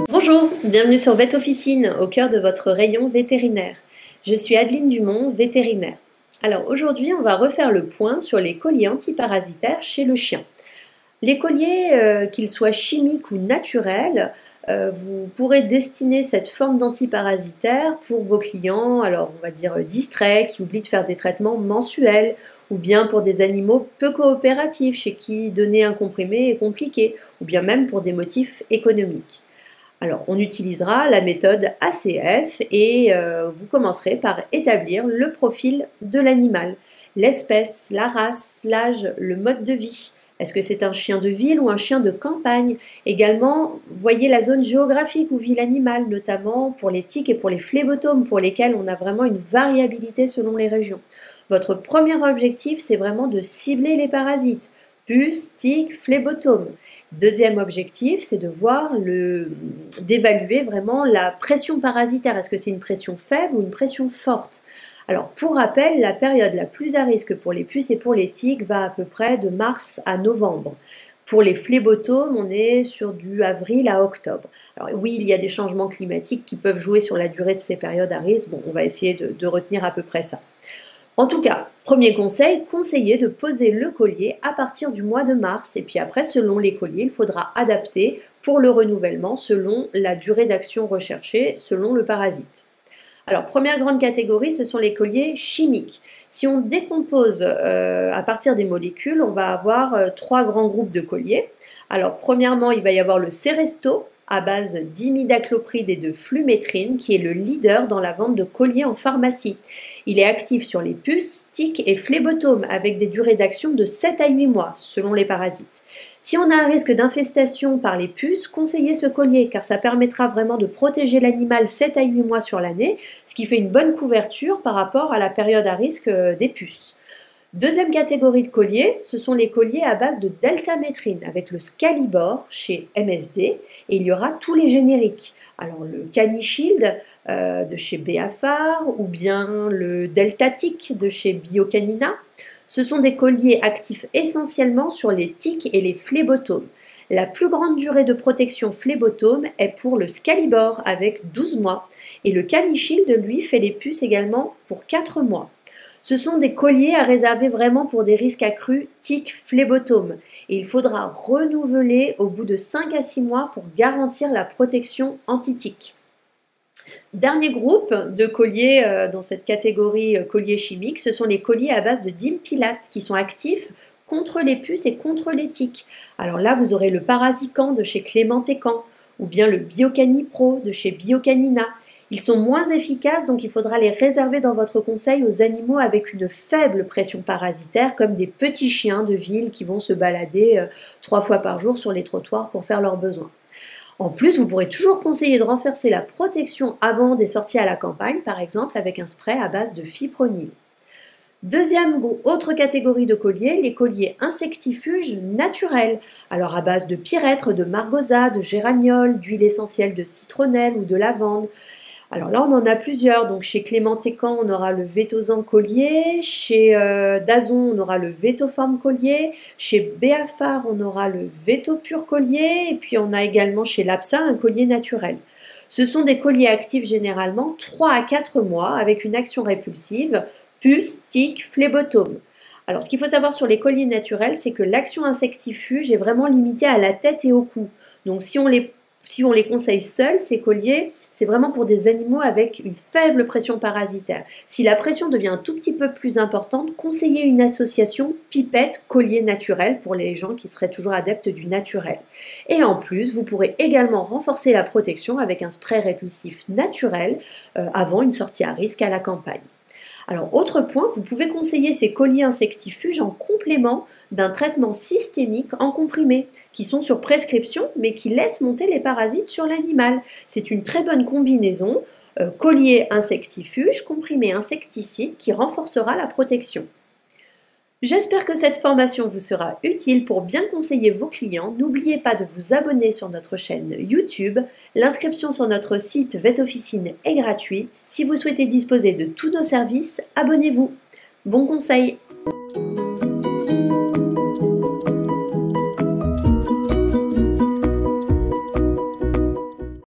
Bonjour, bienvenue sur Vet Officine, au cœur de votre rayon vétérinaire. Je suis Adeline Dumont, vétérinaire. Alors aujourd'hui, on va refaire le point sur les colliers antiparasitaires chez le chien. Les colliers, qu'ils soient chimiques ou naturels, vous pourrez destiner cette forme d'antiparasitaire pour vos clients, alors on va dire distraits, qui oublient de faire des traitements mensuels, ou bien pour des animaux peu coopératifs, chez qui donner un comprimé est compliqué, ou bien même pour des motifs économiques. Alors, on utilisera la méthode ACF et vous commencerez par établir le profil de l'animal, l'espèce, la race, l'âge, le mode de vie. Est-ce que c'est un chien de ville ou un chien de campagne? Également, voyez la zone géographique où vit l'animal, notamment pour les tiques et pour les phlébotomes, pour lesquels on a vraiment une variabilité selon les régions. Votre premier objectif, c'est vraiment de cibler les parasites. Puces, tiques, phlébotomes. Deuxième objectif, c'est d'évaluer vraiment la pression parasitaire. Est-ce que c'est une pression faible ou une pression forte? Alors, pour rappel, la période la plus à risque pour les puces et pour les tiques va à peu près de mars à novembre. Pour les phlébotomes, on est sur du avril à octobre. Alors oui, il y a des changements climatiques qui peuvent jouer sur la durée de ces périodes à risque. Bon, on va essayer de retenir à peu près ça. En tout cas, premier conseil, conseillez de poser le collier à partir du mois de mars et puis après, selon les colliers, il faudra adapter pour le renouvellement selon la durée d'action recherchée, selon le parasite. Alors, première grande catégorie, ce sont les colliers chimiques. Si on décompose à partir des molécules, on va avoir trois grands groupes de colliers. Alors, premièrement, il va y avoir le Seresto, à base d'imidaclopride et de flumètrine, qui est le leader dans la vente de colliers en pharmacie. Il est actif sur les puces, tiques et phlébotomes, avec des durées d'action de 7 à 8 mois, selon les parasites. Si on a un risque d'infestation par les puces, conseillez ce collier, car ça permettra vraiment de protéger l'animal 7 à 8 mois sur l'année, ce qui fait une bonne couverture par rapport à la période à risque des puces. Deuxième catégorie de colliers, ce sont les colliers à base de deltamétrine avec le Scalibor chez MSD et il y aura tous les génériques. Alors le CaniShield de chez Beafar ou bien le Deltatic de chez Biocanina. Ce sont des colliers actifs essentiellement sur les tiques et les phlébotomes. La plus grande durée de protection phlébotome est pour le Scalibor avec 12 mois et le CaniShield lui fait les puces également pour 4 mois. Ce sont des colliers à réserver vraiment pour des risques accrus tiques phlébotomes et il faudra renouveler au bout de 5 à 6 mois pour garantir la protection anti-tique. Dernier groupe de colliers dans cette catégorie colliers chimiques, ce sont les colliers à base de dimpilate qui sont actifs contre les puces et contre les tiques. Alors là, vous aurez le Parasican de chez Clémentécan ou bien le Biocanipro de chez Biocanina. Ils sont moins efficaces, donc il faudra les réserver dans votre conseil aux animaux avec une faible pression parasitaire, comme des petits chiens de ville qui vont se balader 3 fois par jour sur les trottoirs pour faire leurs besoins. En plus, vous pourrez toujours conseiller de renforcer la protection avant des sorties à la campagne, par exemple avec un spray à base de fipronil. Autre catégorie de colliers, les colliers insectifuges naturels, alors à base de pyrètre, de margosa, de géraniol, d'huile essentielle de citronnelle ou de lavande. Alors là, on en a plusieurs. Donc chez Clémentécan, on aura le Vétosan collier. Chez Dazon, on aura le Vétoform collier. Chez Beafar, on aura le Vétopur collier. Et puis on a également chez Lapsa un collier naturel. Ce sont des colliers actifs généralement 3 à 4 mois avec une action répulsive, puce, tique, phlébotome. Alors ce qu'il faut savoir sur les colliers naturels, c'est que l'action insectifuge est vraiment limitée à la tête et au cou. Donc si on les conseille seuls, ces colliers, c'est vraiment pour des animaux avec une faible pression parasitaire. Si la pression devient un tout petit peu plus importante, conseillez une association pipette-collier naturel pour les gens qui seraient toujours adeptes du naturel. Et en plus, vous pourrez également renforcer la protection avec un spray répulsif naturel avant une sortie à risque à la campagne. Alors, autre point, vous pouvez conseiller ces colliers insectifuges en complément d'un traitement systémique en comprimé, qui sont sur prescription, mais qui laissent monter les parasites sur l'animal. C'est une très bonne combinaison, collier insectifuge, comprimé insecticide, qui renforcera la protection. J'espère que cette formation vous sera utile pour bien conseiller vos clients. N'oubliez pas de vous abonner sur notre chaîne YouTube. L'inscription sur notre site Vet Officine est gratuite. Si vous souhaitez disposer de tous nos services, abonnez-vous. Bon conseil!